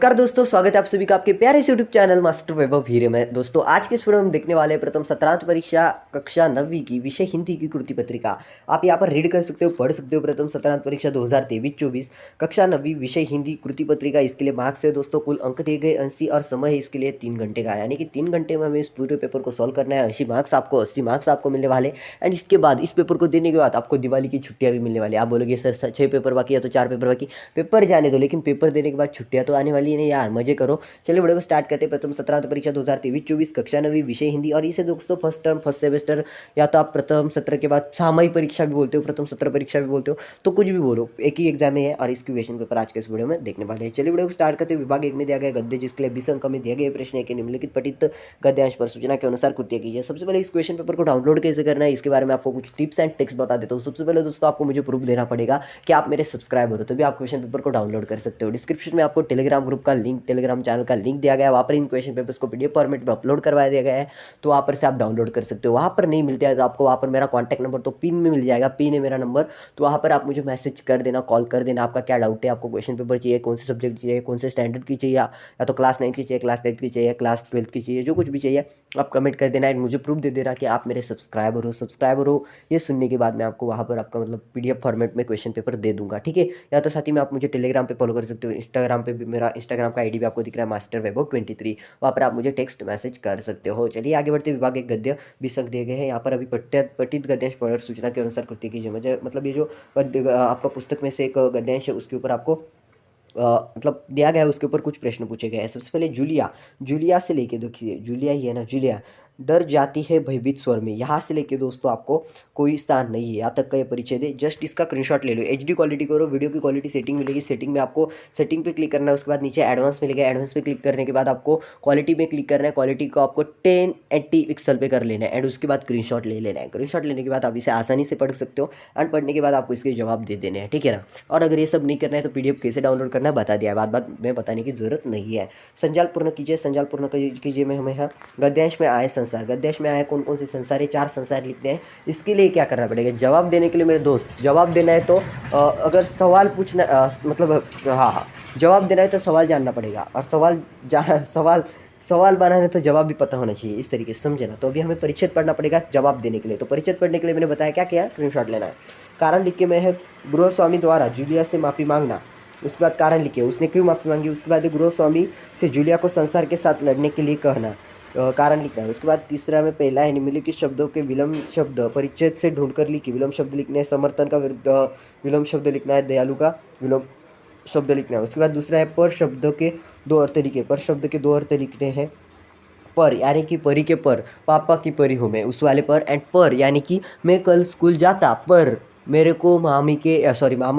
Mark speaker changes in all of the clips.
Speaker 1: नमस्कार दोस्तों, स्वागत है आप सभी का आपके प्यारे से यूट्यूब चैनल मास्टर वैभव हीरे में। दोस्तों आज के इस वीडियो में हम देखने वाले हैं प्रथम सत्रांत परीक्षा कक्षा 9वीं की विषय हिंदी की कृति पत्रिका। आप यहाँ पर रीड कर सकते हो, पढ़ सकते हो। प्रथम सत्रांत परीक्षा 2023-24 कक्षा 9वीं विषय हिंदी कृति पत्रिका। इसके लिए मार्क्स है दोस्तों, कुल अंक दिए गए 80 और समय है इसके लिए 3 घंटे का, यानी कि 3 घंटे में हमें इस पूरे पेपर को सॉल्व करना है। 80 मार्क्स आपको मिलने वाले। एंड इसके बाद इस पेपर को देने के बाद आपको दिवाली की छुट्टियाँ भी मिलने वाली। आप बोलोगे सर 6 पेपर बाकी है तो 4 पेपर बाकी, पेपर जाने दो, लेकिन पेपर देने के बाद छुट्टियाँ तो आने वाली है नहीं यार, मजे करो। चलिए वीडियो को स्टार्ट करते हैं। प्रथम सत्रांत परीक्षा 2023-24 कक्षा 9वीं विषय हिंदी। और इसे दोस्तों फर्स्ट टर्म फर्स्ट सेमेस्टर या तो आप प्रथम सत्र के बाद सामयिक परीक्षा भी बोलते हो, प्रथम सत्र परीक्षा भी बोलते हो, तो कुछ भी बोलो, एक ही एग्जाम है और इसकी क्वेश्चन पेपर आज के इस वीडियो में देखने वाले हैं। चलिए वीडियो को स्टार्ट करते हैं। विभाग 1 में दिया गया गद्य, जिसके लिए 20 अंक में दिया गया प्रश्न है कि निम्नलिखित पठित गद्यांश पर सूचना के अनुसार कृतियां कीजिए। सबसे पहले इस क्वेश्चन पेपर को डाउनलोड कैसे करना है इसके बारे में आपको कुछ टिप्स एंड ट्रिक्स बता देता हूँ। सबसे पहले दोस्तों आपको मुझे प्रूफ देना पड़ेगा कि आप मेरे सब्सक्राइबर हो, तभी आप क्वेश्चन पेपर को डाउनलोड कर सकते हो। डिस्क्रिप्शन में आपको टेलीग्राम ग्रुप का लिंक, टेलीग्राम चैनल का लिंक दिया गया है। वहाँ पर इन क्वेश्चन पेपर्स को पीडीएफ फॉर्मेट में अपलोड करवा दिया गया है, तो वहाँ पर से आप डाउनलोड कर सकते हो। वहाँ पर नहीं मिलता है तो आपको वहाँ पर मेरा कॉन्टैक्ट नंबर तो पिन में मिल जाएगा, पिन है मेरा नंबर, तो वहाँ पर आप मुझे मैसेज कर देना, कॉल कर देना। आपका क्या डाउट है, आपको क्वेश्चन पेपर चाहिए, कौन से सब्जेक्ट चाहिए, कौन से स्टैंडर्ड की चाहिए, या तो क्लास 9 की चाहिए, क्लास 10 की चाहिए, क्लास 12 की चाहिए, जो कुछ भी चाहिए आप कमेंट कर देना। एंड मुझे प्रूफ दे देना कि आप मेरे सब्सक्राइबर हो। ये सुनने के बाद मैं आपको वहाँ पर आपका मतलब पीडीएफ फॉर्मेट में क्वेश्चन पेपर दे दूंगा, ठीक है। या तो साथ ही में आप मुझे टेलीग्राम पे फॉलो कर सकते हो, इंस्टाग्राम पे भी मेरा इंस्टाग्राम का आईडी भी आपको दिख रहा है, मास्टर वैभव 23। वहाँ पर आप मुझे टेक्स्ट मैसेज कर सकते हो। चलिए आगे बढ़ते। विभाग एक गद्य 20 अंक दिए गए हैं। यहाँ पर अभी पठित गद्यांश पढ़ सूचना के अनुसार कृति कीजिए। मुझे मतलब ये जो आपका पुस्तक में से एक गद्यांश है उसके ऊपर आपको मतलब दिया गया है, उसके ऊपर कुछ प्रश्न पूछे गए हैं। सबसे पहले जूलिया, जूलिया से लेके देखिए, जूलिया ही है ना, जूलिया डर जाती है भयभीत स्वर में, यहाँ से लेके दोस्तों आपको कोई स्थान नहीं है, यहाँ तक का ये परिचय दे। जस्ट इसका स्क्रीनशॉट ले लो, एचडी क्वालिटी करो, वीडियो की क्वालिटी सेटिंग मिलेगी। सेटिंग में आपको सेटिंग पे क्लिक करना है, उसके बाद नीचे एडवांस मिलेगा, एडवांस पे क्लिक करने के बाद आपको क्वालिटी में क्लिक करना है। क्वालिटी को आपको 1080 पिक्सल पे कर लेना है एंड उसके बाद स्क्रीनशॉट ले लेना है। स्क्रीनशॉट लेने के बाद आप इसे आसानी से पढ़ सकते हो एंड पढ़ने के बाद आपको इसके जवाब दे देने हैं, ठीक है ना। और अगर ये सब नहीं करना है तो पीडीएफ कैसे डाउनलोड करना है बता दिया है, बात बात में बताने की जरूरत नहीं है। संजाल पूर्ण कीजिए, संजाल पूर्ण कीजिए में हमें गद्यांश में आए संसार, गद्यांश में आए कौन कौन से संसार है, 4 संसार लिखने हैं। इसके लिए क्या करना पड़ेगा, जवाब देने के लिए मेरे दोस्त, जवाब देना है तो अगर सवाल पूछना मतलब हाँ, जवाब देना है तो सवाल जानना पड़ेगा, और सवाल बनाना है तो जवाब भी पता होना चाहिए, इस तरीके से समझे ना। तो अभी हमें परिच्छेद पढ़ना पड़ेगा जवाब देने के लिए। तो परिच्छेद पढ़ने के लिए मैंने बताया क्या किया, स्क्रीनशॉट लेना है। कारण लिख के मैं है, गृहस्वामी द्वारा जूलिया से माफ़ी मांगना। उसके बाद कारण लिखे, उसने क्यों माफ़ी मांगी। उसके बाद गृहस्वामी से जूलिया को संसार के साथ लड़ने के लिए कहना, कारण लिखना है। उसके बाद तीसरा में पहला है, निम्नलिखित शब्दों के विलम्ब शब्द परिच्छेद से ढूंढकर लिखिए। विलम्ब शब्द लिखने हैं, समर्थन का विलम्ब शब्द लिखना है, दयालु का विलम्ब शब्द लिखना है। उसके बाद दूसरा है, पर शब्द के 2 अर्थ लिखे, पर शब्द के 2 अर्थ लिखने हैं। पर यानी कि परी के पर, पापा की परी हूँ मैं, उस वाले पर। एंड पर यानी कि मैं कल स्कूल जाता पर मेरे को मामा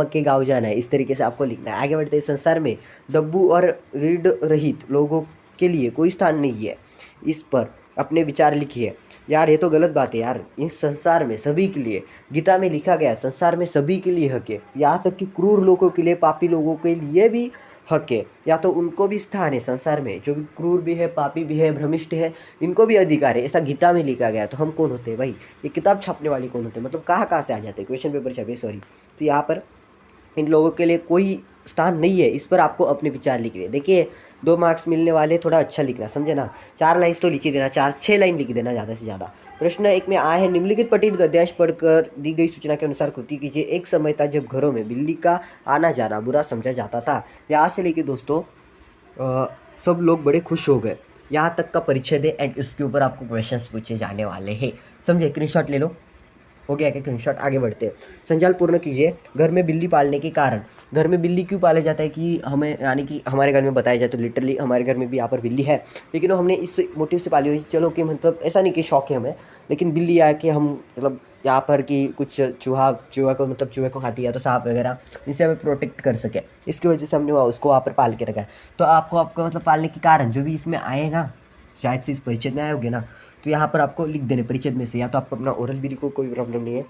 Speaker 1: के गाँव जाना है, इस तरीके से आपको लिखना है। आगे बढ़ते हैं। संसार में दब्बू और रीढ़ रहित लोगों के लिए कोई स्थान नहीं है, इस पर अपने विचार लिखिए। यार ये तो गलत बात है यार, इस संसार में सभी के लिए, गीता में लिखा गया संसार में सभी के लिए हक है, यहाँ तक कि क्रूर लोगों के लिए, पापी लोगों के लिए भी हक है, या तो उनको भी स्थान है संसार में, जो भी क्रूर भी है, पापी भी है, भ्रमिष्ठ है, इनको भी अधिकार है, ऐसा गीता में लिखा गया है। तो हम कौन होते हैं भाई, ये किताब छापने वाले कौन होते हैं, मतलब कहाँ से आ जाते हैं, क्वेश्चन पेपर छपे सॉरी। तो यहाँ पर इन लोगों के लिए कोई स्थान नहीं है, इस पर आपको अपने विचार लिखने। देखिए 2 मार्क्स मिलने वाले, थोड़ा अच्छा लिखना, समझे ना। 4 लाइन तो लिख ही देना, 4-6 लाइन लिख देना ज़्यादा से ज़्यादा। प्रश्न 1 में आए हैं, निम्नलिखित पठित गद्यांश पढ़कर दी गई सूचना के अनुसार कृति कीजिए। एक समय था जब घरों में बिल्ली का आना जाना बुरा समझा जाता था। यहाँ से लेके दोस्तों सब लोग बड़े खुश हो गए, यहाँ तक का परिच्छेद है एंड इसके ऊपर आपको क्वेश्चंस पूछे जाने वाले हैं, समझे। स्क्रीनशॉट ले लो, हो गया क्या स्क्रीनशॉट। आगे बढ़ते हैं। संजाल पूर्ण कीजिए। घर में बिल्ली पालने के कारण, घर में बिल्ली क्यों पाला जाता है कि हमें, यानी कि हमारे घर में बताया जाए तो लिटरली हमारे घर में भी यहाँ पर बिल्ली है, लेकिन वो हमने इस मोटिव से पाली हुई, चलो कि मतलब ऐसा नहीं कि शौक है हमें, लेकिन बिल्ली आके हम मतलब यहाँ पर कि कुछ चूहा चूहे को खाती है, तो सांप वगैरह, इनसे हमें प्रोटेक्ट कर सके, इसकी वजह से हमने उसको वहाँ पर पाल के रखा है। तो आपका मतलब पालने के कारण जो भी इसमें आए ना, शायद से इस परिच्छेद में आए होंगे ना, तो यहाँ पर आपको लिख देने परिच्छेद में से, या तो आपको अपना ओरल भी लिखो, कोई प्रॉब्लम नहीं है।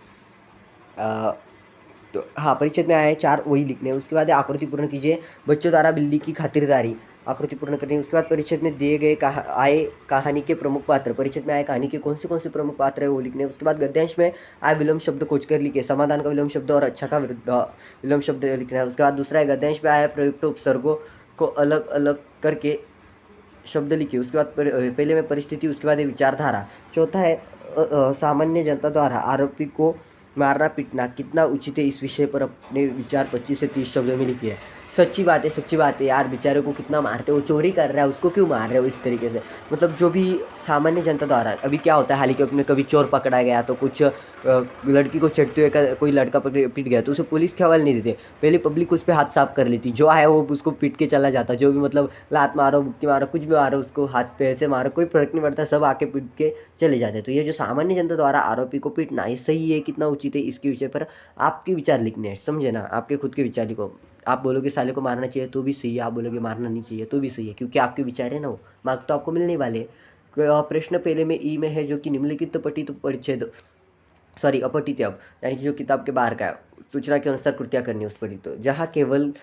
Speaker 1: तो हाँ, परिच्छेद में आए 4 वही लिखने हैं। उसके बाद आकृति पूर्ण कीजिए। बच्चों द्वारा बिल्ली की खातिरदारी, आकृति पूर्ण करनी है। उसके बाद परिच्छेद में दिए गए आए कहानी के प्रमुख पात्र, परिच्छेद में आए कहानी के कौन से प्रमुख पात्र है वो लिखने हैं। उसके बाद गद्यांश में आए विलोम शब्द खोज कर लिखे, समाधान का विलोम शब्द और अच्छा का विलोम शब्द लिखना है। उसके बाद दूसरा है, गद्यांश में आए प्रयुक्त उपसर्गों को अलग अलग करके शब्द लिखिए। उसके बाद पहले में परिस्थिति, उसके बाद ये विचारधारा। चौथा है सामान्य जनता द्वारा आरोपी को मारना पीटना कितना उचित है, इस विषय पर अपने विचार 25 से 30 शब्दों में लिखिए। सच्ची बात है यार, बेचारे को कितना मारते हो, चोरी कर रहा है उसको क्यों मार रहे हो इस तरीके से। मतलब जो भी सामान्य जनता द्वारा अभी क्या होता है, हालांकि अपने कभी चोर पकड़ा गया तो कुछ लड़की को चढ़ते हुए कोई लड़का पीट गया तो उसे पुलिस के हवाले नहीं देते, पहले पब्लिक उस पर हाथ साफ कर लेती, जो आया वो उसको पीट के चला जाता। जो भी मतलब लात मारो, मुक्की मारो, कुछ भी मारो, उसको हाथ पे ऐसे मारो, कोई फर्क नहीं पड़ता, सब आके पीट के चले जाते। तो ये जो सामान्य जनता द्वारा आरोपी को पीटना, ये सही है कितना उचित है, इसके विषय पर आपके विचार लिखने हैं, समझे ना, आपके खुद के विचार लिखो। आप बोलोगे साले को मारना चाहिए तो भी सही है, आप बोलोगे मारना नहीं चाहिए तो भी सही है, क्योंकि आपके विचार है ना, वो मार्क तो आपको मिलने वाले हैं। प्रश्न पहले में ई में है, जो कि निम्नलिखित पठित परिच्छेद अपठित है, अब यानी कि जो किताब के बाहर का है, सूचना के अनुसार कृतियाँ करनी है उस पर। तो जहाँ केवल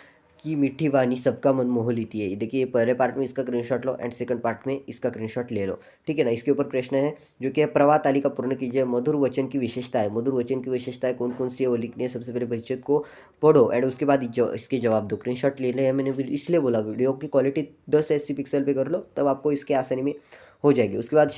Speaker 1: की मीठी वाणी सबका मन मोह लेती है। देखिए पहले पार्ट में इसका screenshot low and second part में इसका स्क्रीनशॉट ले लो, ठीक है ना। इसके ऊपर प्रश्न है जो कि है प्रवाह तालिका पूर्ण कीजिए। मधुर वचन की विशेषता है, मधुर वचन की विशेषताएं कौन कौन सी है वो लिखनी है। सबसे पहले परिच्छेद को पढ़ो एंड उसके बाद इसके जवाब दो। स्क्रीनशॉट ले ले, मैंने इसलिए बोला वीडियो की क्वालिटी 1080 पिक्सल पे कर लो, तब आपको इसके आसानी में हो जाएगी। उसके बाद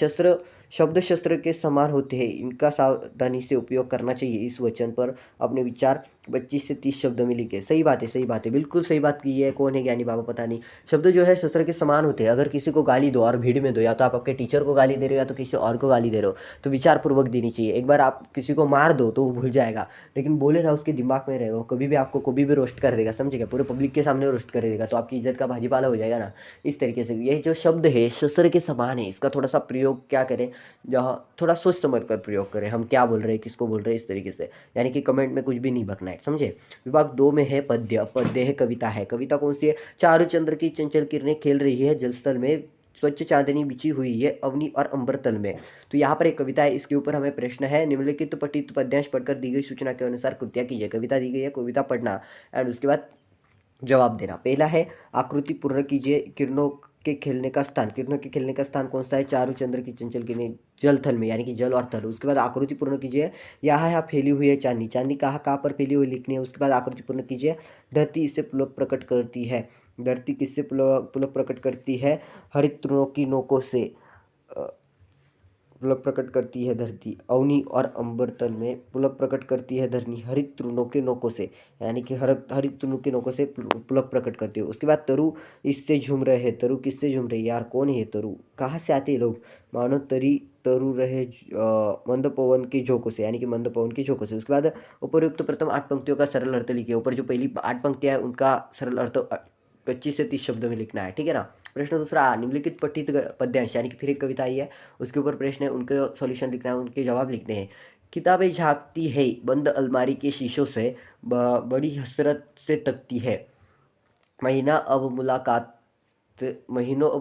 Speaker 1: शस्त्र के समान होते हैं, इनका सावधानी से उपयोग करना चाहिए। इस वचन पर अपने विचार 25 से 30 शब्दों में लिखे। सही बात है, बिल्कुल सही बात की है। कौन है ज्ञानी बाबा पता नहीं। शब्द जो है शस्त्र के समान होते हैं। अगर किसी को गाली दो और भीड़ में दो, या तो आप आपके टीचर को गाली दे रहे हो या तो किसी और को गाली दे रहे हो, तो विचार पूर्वक देनी चाहिए। एक बार आप किसी को मार दो तो वो भूल जाएगा, लेकिन बोले ना उसके दिमाग में रहेगा, कभी भी आपको कभी भी रोस्ट कर देगा, समझेगा, पूरे पब्लिक के सामने रोस्ट कर देगा, तो आपकी इज्जत का भाजीपाला हो जाएगा ना। इस तरीके से ये जो शब्द है शस्त्र के समान है, इसका थोड़ा सा प्रयोग क्या करें, जहाँ थोड़ा सोच समझ कर प्रयोग करें, हम क्या बोल रहे हैं, किसको बोल रहे हैं, इस तरीके से। यानी कि कमेंट में कुछ भी नहीं बकना है, समझे। विभाग 2 में है पद्य। पद्य है कविता है। कविता कौन सी है। चारु चंद्र की चंचल किरणें खेल रही है जलस्थल में, स्वच्छ चांदनी बिछी हुई है अवनी और अंबर तल में। तो यहाँ पर एक कविता है, इसके ऊपर हमें प्रश्न है, निम्नलिखित पठित पद्यांश पढ़कर दी गई सूचना के अनुसार कृतियाँ कीजिए। कविता दी गई है, कविता पढ़ना एंड उसके बाद जवाब देना। पहला है आकृति पूर्ण कीजिए। किरणों के खेलने का स्थान, किरणों के खेलने का स्थान कौन सा है। चारु चंद्र की चंचल किरणें जल थल में, यानी कि जल और थल। उसके बाद आकृति पूर्ण कीजिए। यहाँ फैली हुई है चांदनी, चांदनी कहाँ पर फैली हुई लिखनी है। उसके बाद आकृति पूर्ण कीजिए। धरती इससे पुलक प्रकट करती है, धरती किससे पुलक प्रकट करती है। हरित तृणों की नोकों से पुलक प्रकट करती है धरती अवनी और अंबर तल में। पुलक प्रकट करती है धरनी हरित तृणों के नोकों से, यानी कि हरित तृणों के नोकों से पुलक प्रकट करती है। उसके बाद तरु इससे झूम रहे हैं। तरु किससे झूम रहे हैं यार, कौन है तरु, कहाँ से आते हैं लोग। मानो तरु रहे मंद पवन के झोंकों से, यानी कि मंद पवन के झोंकों से। उसके बाद उपयुक्त प्रथम 8 पंक्तियों का सरल अर्थ लिखिए। ऊपर जो पहली 8 पंक्तियां है उनका सरल अर्थ 25 से 30 शब्दों में लिखना है, ठीक है ना। प्रश्न दूसरा, निम्नलिखित पठित पद्यांश, यानी कि फिर एक कविता आई है, उसके ऊपर प्रश्न है, उनके सॉल्यूशन लिखना है, उनके जवाब लिखने हैं। किताबें झांकती है बंद अलमारी के शीशों से, बड़ी हसरत से तकती है। महीनों अब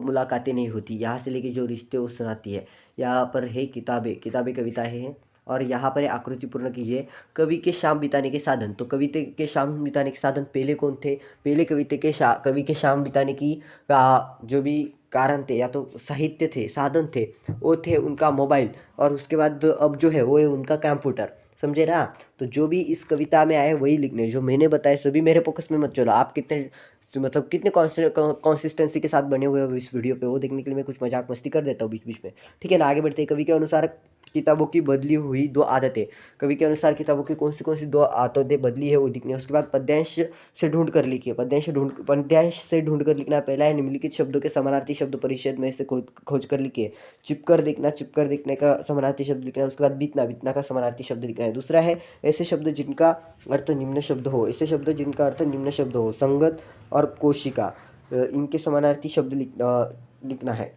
Speaker 1: मुलाकातें नहीं होती, यहाँ से लेके जो रिश्ते वो सुनाती है। यहाँ पर है किताबें, किताबें कविता है। और यहाँ पर है आकृति पूर्ण कीजिए। कवि के शाम बिताने के साधन, तो कविता के शाम बिताने के साधन पहले कौन थे। पहले कवि के शाम बिताने की जो भी कारण थे या तो साहित्य थे, साधन थे, वो थे उनका मोबाइल, और उसके बाद अब जो है वो है उनका कंप्यूटर, समझे ना। तो जो भी इस कविता में आए वही लिखने, जो मैंने बताए सभी मेरे फोकस में मत चलो। आप कितने मतलब कितने कॉन्सिस्टेंसी के साथ बने हुए हो इस वीडियो पे, वो देखने के लिए मैं कुछ मजाक मस्ती कर देता हूँ बीच बीच में, ठीक है ना। आगे बढ़ते हैं। कवि के अनुसार किताबों की बदली हुई 2 आदतें, कवि के अनुसार किताबों की कौन सी 2 आदतें बदली है वो लिखनी है। उसके बाद पद्यांश से ढूंढ कर लिखिए। पद्यांश से ढूंढ कर लिखना। पहला है निम्नलिखित शब्दों के समानार्थी शब्द परिच्छेद में से खोज कर लिखिए। चिप कर देखने का समानार्थी शब्द लिखना है। उसके बाद बीतना का समानार्थी शब्द लिखना है। दूसरा है ऐसे शब्द जिनका अर्थ निम्न शब्द हो, ऐसे शब्द जिनका अर्थ निम्न शब्द हो, संगत और कोशिका, इनके समानार्थी शब्द लिखना है।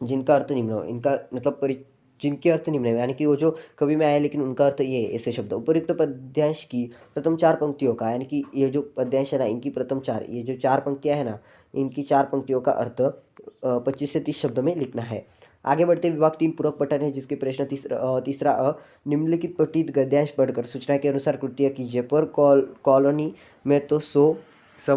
Speaker 1: जिनका अर्थ निम्न हो, इनका मतलब जिनके अर्थ निम्न है, यानी कि वो जो कवि में आए लेकिन उनका अर्थ ये है, ऐसे शब्द। उपयुक्त पद्यांश की प्रथम 4 पंक्तियों का, यानी कि ये जो पद्यांश है ना, इनकी प्रथम 4, ये जो 4 पंक्तियां है ना, इनकी 4 पंक्तियों का अर्थ 25 से 30 शब्दों में लिखना है। आगे बढ़ते विभाग 3 पूरक पठन है, जिसके प्रश्न तीसरा निम्नलिखित पठित गद्यांश पढ़कर सूचना के अनुसार कृतियाँ कीजिए। पर कॉलोनी में तो 100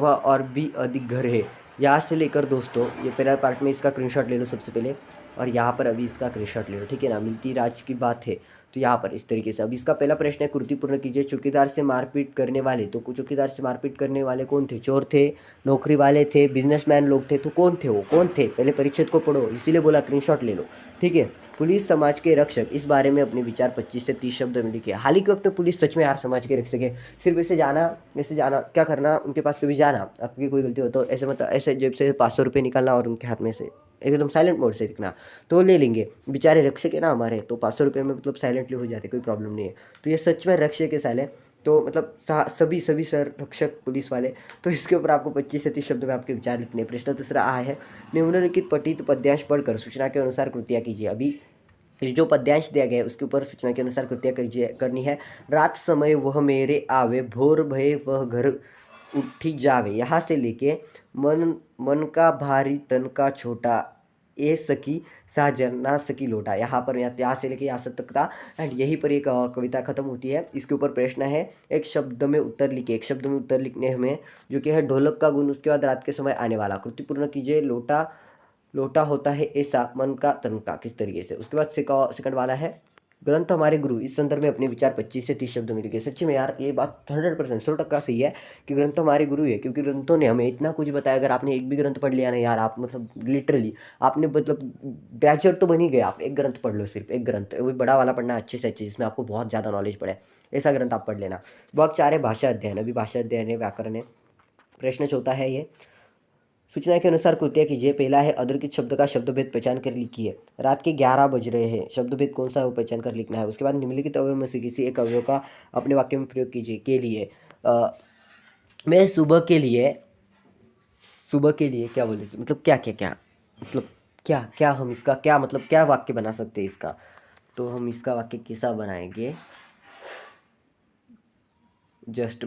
Speaker 1: और भी अधिक घर है। यहाँ से लेकर दोस्तों, ये पहला पार्ट में इसका स्क्रीनशॉट ले लो सबसे पहले। और यहाँ पर अभी इसका स्क्रीनशॉट ले लो, ठीक है ना। मिलती राज की बात है तो यहाँ पर इस तरीके से। अब इसका पहला प्रश्न है, कृति पूर्ण कीजिए। चौकीदार से मारपीट करने वाले, तो चौकीदार से मारपीट करने वाले कौन थे? चोर थे, नौकरी वाले थे, बिजनेसमैन लोग थे, तो कौन थे वो? कौन थे? पहले परिच्छेद को पढ़ो, इसीलिए बोला स्क्रीनशॉट ले लो, ठीक है। पुलिस समाज के रक्षक, इस बारे में अपने विचार 25 से 30 शब्द में लिखे। हाल ही के वक्त में पुलिस सच में यार समाज के रक्षक है। सिर्फ ऐसे जाना क्या करना, उनके पास कभी जाना, आपकी कोई गलती हो तो ऐसे मतलब ऐसे जेब से 500 रुपये निकालना और उनके हाथ में से एकदम साइलेंट मोड से दिखना, तो ले लेंगे। बेचारे रक्षक है ना हमारे, तो 500 रुपये में मतलब साइलेंटली हो जाते, कोई प्रॉब्लम नहीं है। तो ये सच में रक्षक है साले, तो मतलब सभी सर रक्षक पुलिस वाले। तो इसके ऊपर आपको 25 से 30 शब्द में आपके विचार लिखने। प्रश्न दूसरा आ है, निम्नलिखित पठित पद्यांश पढ़कर सूचना के अनुसार कृतियाँ कीजिए। अभी जो पद्यांश दिया गया है उसके ऊपर सूचना के अनुसार कृतियाँ करनी है। रात समय वह मेरे आवे, भोर भये वह घर उठी जावे। यहाँ से लेके मन मन का भारी तन का छोटा, ए सकी साजन ना सकी लोटा, यहाँ से लेके यहाँ तक था। एंड यहीं पर एक कविता खत्म होती है। इसके ऊपर प्रश्न है, एक शब्द में उत्तर लिखे। एक शब्द में उत्तर लिखने हमें, जो कि है ढोलक का गुण, उसके बाद रात के समय आने वाला। कृति पूर्ण कीजिए। लोटा लोटा होता है ऐसा, मन का तन का, किस तरीके से। उसके बाद सेकंड वाला है, ग्रंथ हमारे गुरु, इस संदर्भ में अपने विचार 25 से 30 शब्दों में लिखे। सच्ची में यार ये बात 100% 100% सही है कि ग्रंथ हमारे गुरु है, क्योंकि ग्रंथों ने हमें इतना कुछ बताया। अगर आपने एक भी ग्रंथ पढ़ लिया ना यार, आप मतलब लिटरली आपने मतलब ग्रेजुएट तो बन ही गए आप। एक ग्रंथ पढ़ लो, सिर्फ एक ग्रंथ, वो बड़ा वाला पढ़ना अच्छे से अच्छे, जिसमें आपको बहुत ज़्यादा नॉलेज पड़े, ऐसा ग्रंथ आप पढ़ लेना। भाग 4 है भाषा अध्ययन। अभी भाषा अध्ययन है, व्याकरण है। प्रश्न चौथा है ये, सूचना के अनुसार कृत्य कीजिए। पहला है, अधोरेखित शब्द का शब्दभेद पहचान कर लिखिए। रात के 11 बज रहे हैं, शब्दभेद कौन सा है वो पहचान कर लिखना है। उसके बाद निम्नलिखित अवयव में से किसी एक अवयव का अपने वाक्य में प्रयोग कीजिए। के लिए मैं सुबह के लिए क्या बोले, मतलब क्या मतलब क्या क्या, हम इसका क्या मतलब क्या वाक्य बना सकते हैं इसका। तो हम इसका वाक्य कैसा बनाएंगे, जस्ट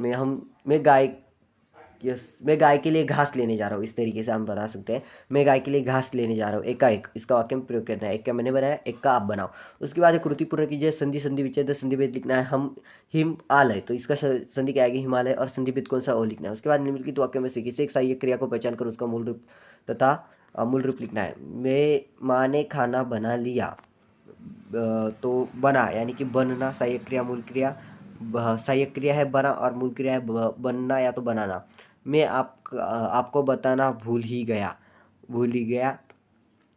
Speaker 1: मैं गाय के लिए घास लेने जा रहा हूँ, इस तरीके से हम बता सकते हैं। मैं गाय के लिए घास लेने जा रहा हूँ, एकाएक, इसका वाक्य में प्रयोग करना है। एक का मैंने बनाया, एक का आप बनाओ। उसके बाद कृति पूर्ण कीजिए। संधि संधि विच्छेद संधि भेद लिखना है। हम हिमालय, तो इसका संधि क्या आएगी, हिमालय, और संधि भेद कौन सा वो लिखना है। उसके बाद निम्नलिखित वाक्य में से किसी एक सहायक क्रिया को पहचान कर उसका मूल रूप तथा मूल रूप लिखना है। माँ ने खाना बना लिया, तो बना यानी कि बनना, सहायक क्रिया मूल क्रिया, सहायक क्रिया है बना और मूल क्रिया है बनना या तो बनाना। मैं आपको बताना भूल ही गया।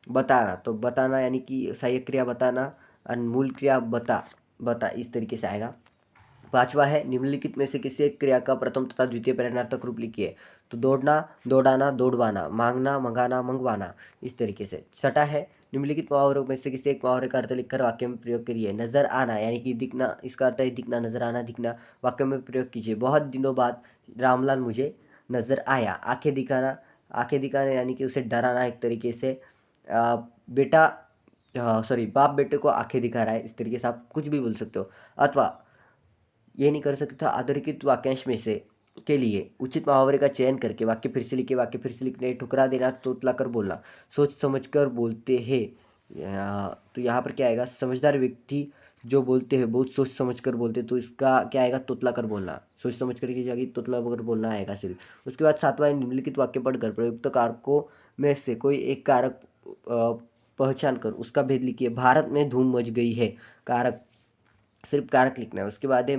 Speaker 1: बताना, तो बताना यानी कि सहायक क्रिया बताना और मूल क्रिया बता इस तरीके से आएगा। पांचवा है, निम्नलिखित में से किसी एक क्रिया का प्रथम तथा द्वितीय परेणार्थक रूप लिखिए। तो दौड़ना, दौड़ाना, दौड़वाना, मांगना, मंगाना, मंगवाना, इस तरीके से। छठा है, निम्नलिखित मुहावरों में से किसी एक मुहावरे का अर्थ लिखकर वाक्य में प्रयोग करिए। नजर आना यानी कि दिखना, इसका अर्थ है दिखना, नजर आना दिखना, वाक्य में प्रयोग कीजिए। बहुत दिनों बाद रामलाल मुझे नजर आया। आंखें दिखाना यानी कि उसे डराना एक तरीके से। बेटा सॉरी, बाप बेटे को आंखें दिखा रहा है, इस तरीके से आप कुछ भी बोल सकते हो। अथवा ये नहीं कर सकता, अधोरेखित वाक्यांश में से के लिए उचित मुहावरे का चयन करके वाक्य फिर से लिखे। वाक्य फिर से लिखने, ठुकरा देना, तोतला कर बोलना, सोच समझ कर बोलते हैं। तो यहाँ पर क्या आएगा, समझदार व्यक्ति जो बोलते हैं बहुत सोच समझ कर बोलते, तो इसका क्या आएगा, तोतला कर बोलना। सोच समझ कर की जगह तोतला कर बोलना आएगा सिर्फ। उसके बाद सातवां, निम्नलिखित वाक्य पढ़कर प्रयुक्त कारकों में से कोई एक कारक पहचान कर उसका भेद लिखिए। भारत में धूम मच गई है, कारक, सिर्फ कारक लिखना है। उसके बाद है,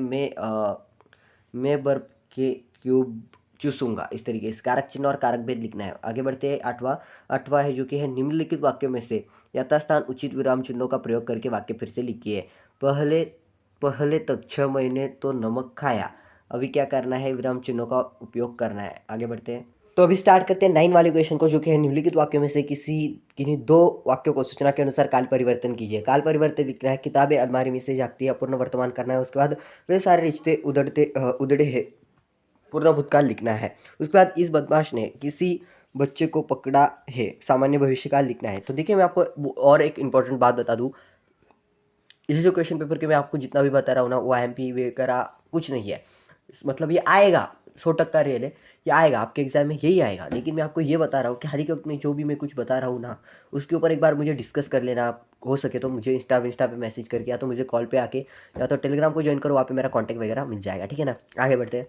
Speaker 1: मैं बर्फ के क्यूब चूसूंगा, इस तरीके से कारक चिन्ह और कारक भेद लिखना है। आगे बढ़ते हैं। आठवां है, जो कि है, निम्नलिखित वाक्यों में से यथास्थान उचित विराम चिन्हों का प्रयोग करके वाक्य फिर से लिखिए। पहले पहले तक 6 महीने तो नमक खाया। अभी क्या करना है, विराम चिन्हों का उपयोग करना है। आगे बढ़ते हैं। तो अभी स्टार्ट करते हैं 9 वाले क्वेश्चन को, जो कि है, निम्नलिखित वाक्यों में से किन्हीं 2 वाक्यों को सूचना के अनुसार काल परिवर्तन कीजिए। काल परिवर्तन लिखना है, किताबें अलमारी में से जागती है, अपूर्ण वर्तमान करना है। उसके बाद वे सारे रिश्ते उधड़े हैं, पूर्ण भूतकाल लिखना है। उसके बाद इस बदमाश ने किसी बच्चे को पकड़ा है, सामान्य भविष्यकाल लिखना है। तो देखिए मैं आपको और एक इंपॉर्टेंट बात बता दूं, ये जो क्वेश्चन पेपर के मैं आपको जितना भी बता रहा हूँ ना, वो IMP वगैरह कुछ नहीं है। मतलब ये आएगा, 100% रियल है, ये आएगा आपके एग्जाम में, यही आएगा। लेकिन मैं आपको ये बता रहा हूँ कि हाल ही के वक्त में जो भी मैं कुछ बता रहा हूँ ना, उसके ऊपर एक बार मुझे डिस्कस कर लेना। आप हो सके तो मुझे इंस्टा पे मैसेज करके, या तो मुझे कॉल पे आके, या तो टेलीग्राम को ज्वाइन करो, वहाँ पे मेरा कॉन्टैक्ट वगैरह मिल जाएगा, ठीक है ना। आगे बढ़ते हैं।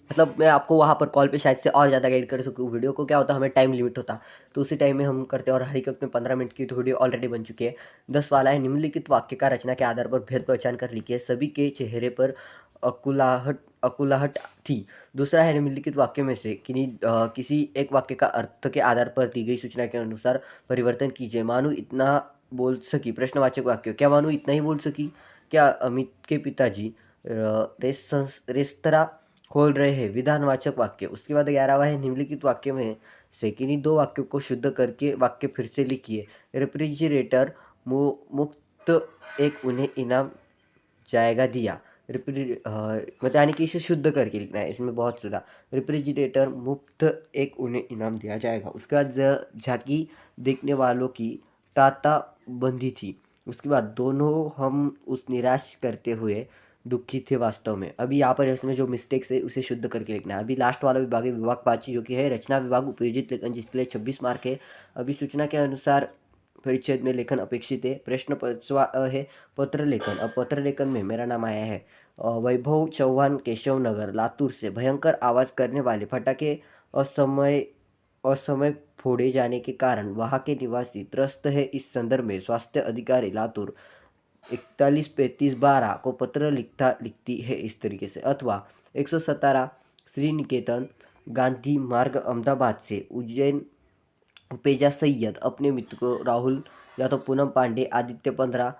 Speaker 1: मतलब मैं आपको वहाँ पर कॉल पे शायद से और ज़्यादा गाइड कर सकूँ। वीडियो को क्या होता, हमें टाइम लिमिट होता, तो उसी टाइम में हम करते हैं। और हर एक वक्त में 15 मिनट की तो वीडियो ऑलरेडी बन चुकी है। 10 वाला है, निम्नलिखित वाक्य का रचना के आधार पर भेद पहचान कर लिखिए। सभी के चेहरे पर अकुलाहट अकुलाहट थी। दूसरा है, निम्नलिखित वाक्य में से किसी एक वाक्य का अर्थ के आधार पर दी गई सूचना के अनुसार परिवर्तन कीजिए। मानू इतना बोल सकी, प्रश्नवाचक वाक्य। क्या मानू इतना ही बोल सकी? क्या अमित के पिताजी रेस्तरा खोल रहे हैं? विधानवाचक वाक्य। उसके बाद 11वां है, निम्नलिखित वाक्य में से किन्हीं दो वाक्यों को शुद्ध करके वाक्य फिर से लिखिए। रेफ्रिजरेटर मुफ्त एक उन्हें इनाम जाएगा दिया। मतलब यानी कि इसे शुद्ध करके लिखना है, इसमें बहुत सुधा। रेफ्रिजरेटर मुफ्त एक उन्हें इनाम दिया जाएगा। उसके बाद झांकी देखने वालों की ताता बंदी थी। उसके बाद दोनों हम उस निराश करते हुए दुखी थे वास्तव में। अभी यहाँ पर इसमें जो मिस्टेक्स है उसे शुद्ध करके लिखना है। अभी लास्ट वाला विभाग है विभाग पाची, जो कि है रचना विभाग उपयोजित लेखन, जिसके लिए 26 मार्क है। अभी सूचना के अनुसार परिच्छेद में लेखन अपेक्षित है। प्रश्न 5वां है, पत्र लेखन। अब पत्र लेखन में मेरा नाम आया है वैभव चौहान, केशव नगर, लातूर से। भयंकर आवाज़ करने वाले पटाखे असमय असमय फोड़े जाने के कारण वहाँ के निवासी त्रस्त है। इस संदर्भ में स्वास्थ्य अधिकारी लातूर 413512 को पत्र लिखती है इस तरीके से। अथवा 117 श्री निकेतन गांधी मार्ग अहमदाबाद से उज्जैन उपेजा सैयद अपने मित्र को राहुल या तो पूनम पांडे, आदित्य 15,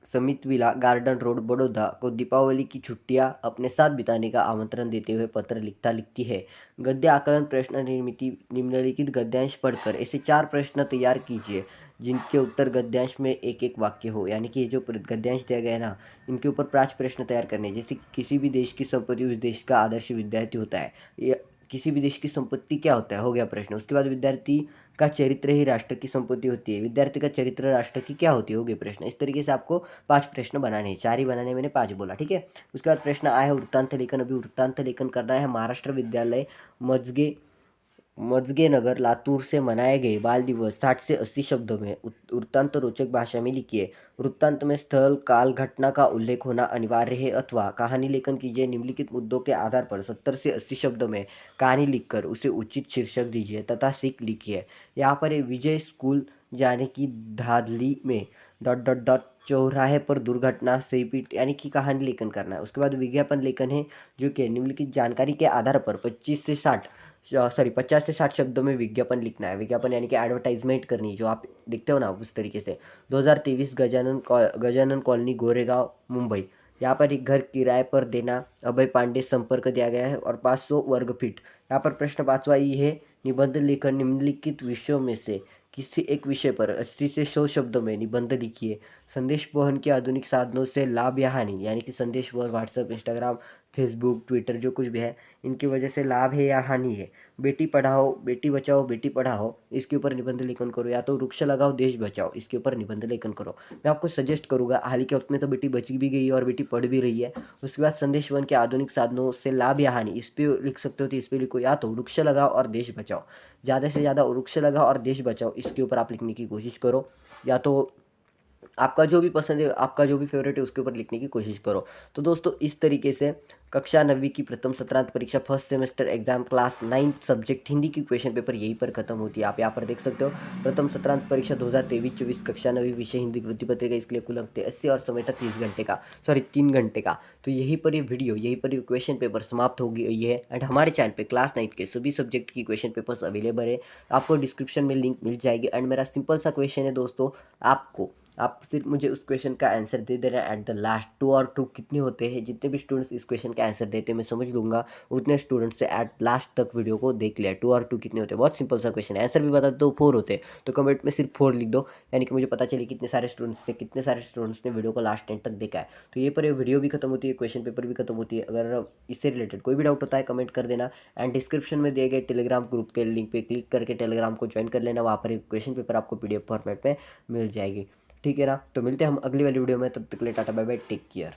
Speaker 1: समित विला गार्डन रोड बड़ौदा को दीपावली की छुट्टियां अपने साथ बिताने का आमंत्रण देते हुए पत्र लिखती है। गद्य आकलन प्रश्न निर्मिति। निम्नलिखित गद्यांश पढ़कर ऐसे 4 प्रश्न तैयार कीजिए जिनके उत्तर गद्यांश में एक एक वाक्य हो। यानी कि ये जो गद्यांश दिया गया है ना, इनके ऊपर 5 प्रश्न तैयार करने। जैसे किसी भी देश की संपत्ति उस देश का आदर्श विद्यार्थी होता है। ये किसी भी देश की संपत्ति क्या होता है, हो गया प्रश्न। उसके बाद विद्यार्थी का चरित्र ही राष्ट्र की संपत्ति होती है। विद्यार्थी का चरित्र राष्ट्र की क्या होती है, हो गए प्रश्न। इस तरीके से आपको 5 प्रश्न बनाने हैं। 4 ही बनाने, मैंने 5 बोला, ठीक है। उसके बाद प्रश्न आया है वृत्तांत लेखन। अभी वृत्तांत लेखन करना है। महाराष्ट्र विद्यालय मजगे नगर लातूर से मनाए गए बाल दिवस 60 से 80 शब्दों में वृत्तांत रोचक भाषा में लिखिए। वृत्तांत में स्थल, काल, घटना का उल्लेख होना अनिवार्य है। अथवा कहानी लेखन कीजिए। निम्नलिखित मुद्दों के आधार पर 70 से 80 शब्दों में कहानी लिखकर उसे उचित शीर्षक दीजिए तथा सीख लिखिए। यहाँ पर विजय स्कूल जाने की धाधली में चौराहे पर दुर्घटना से पीट, यानी कि कहानी लेखन करना है। उसके बाद विज्ञापन लेखन है, जो कि निम्नलिखित जानकारी के आधार पर 50 से 60 शब्दों में विज्ञापन लिखना है। विज्ञापन यानी कि एडवर्टाइजमेंट करनी, जो आप देखते हो ना उस तरीके से। 2023 गजानन कॉलोनी गोरेगांव मुंबई। यहाँ पर एक घर किराए पर देना, अभय पांडे, संपर्क दिया गया है। और 500 वर्ग फीट। यहाँ पर प्रश्न 5वां ये है, निबंध लेखन। निम्नलिखित विषयों में से किसी एक विषय पर 80 से 100 शब्दों में निबंध लिखिए। संदेश वहन के आधुनिक साधनों से लाभ या हानि, यानी कि संदेश वहन व्हाट्सएप, इंस्टाग्राम, फेसबुक, ट्विटर, जो कुछ भी है, इनकी वजह से लाभ है या हानि है। बेटी पढ़ाओ, बेटी बचाओ, बेटी पढ़ाओ, इसके ऊपर निबंध लेखन करो। या तो वृक्ष लगाओ, देश बचाओ, इसके ऊपर निबंध लेखन करो। मैं आपको सजेस्ट करूंगा, हाल ही के वक्त में तो बेटी बच भी गई है और बेटी पढ़ भी रही है। उसके बाद संदेश वन के आधुनिक साधनों से लाभ या हानि, इस पर लिख सकते हो तो इस पर लिखो। या तो वृक्ष लगाओ और देश बचाओ, ज़्यादा से ज़्यादा वृक्ष लगाओ और देश बचाओ, इसके ऊपर आप लिखने की कोशिश करो। या तो आपका जो भी पसंद है, आपका जो भी फेवरेट है, उसके ऊपर लिखने की कोशिश करो। तो दोस्तों, इस तरीके से कक्षा 9वीं की प्रथम सत्रांत परीक्षा first semester exam class 9 subject Hindi की क्वेश्चन पेपर यहीं पर खत्म होती है। आप यहाँ पर देख सकते हो, प्रथम सत्रांत परीक्षा 2023-24 कक्षा 9वीं विषय हिंदी कृति पत्रिका। इसके लिए कुल अंक 80 और समय था 30 घंटे का, सॉरी 3 घंटे का। तो यहीं पर ये वीडियो, यहीं पर ये क्वेश्चन पेपर समाप्त हो गई है। एंड हमारे चैनल पे क्लास 9 के सभी सब्जेक्ट की क्वेश्चन पेपर्स अवेलेबल है, आपको डिस्क्रिप्शन में लिंक मिल जाएगी। एंड मेरा सिंपल सा क्वेश्चन है दोस्तों, आप सिर्फ मुझे उस क्वेश्चन का आंसर दे देना एट द लास्ट। 2 और 2 कितने होते हैं, जितने भी स्टूडेंट्स इस क्वेश्चन का आंसर देते हैं मैं समझ लूँगा, उतने स्टूडेंट्स से एट लास्ट तक वीडियो को देख लिया। 2 और 2 कितने होते हैं, बहुत सिंपल सा क्वेश्चन है। आंसर भी बता दो, 4 होते हैं, तो कमेंट में सिर्फ 4 लिख दो, यानी कि मुझे पता चले कितने सारे स्टूडेंट्स ने वीडियो को लास्ट एंड तक देखा है। तो ये पर ये वीडियो भी खत्म होती है, क्वेश्चन पेपर भी खत्म होती है। अगर इससे रिलेटेड कोई भी डाउट होता है कमेंट कर देना। एंड डिस्क्रिप्शन में दिए गए टेलीग्राम ग्रुप के लिंक पे क्लिक करके टेलीग्राम को ज्वाइन कर लेना, वहाँ पर एक क्वेश्चन पेपर आपको PDF फॉर्मेट में मिल जाएगी। ठीक है ना, तो मिलते हैं हम अगली वाली वीडियो में, तब तक के लिए ta-ta bye bye, take care.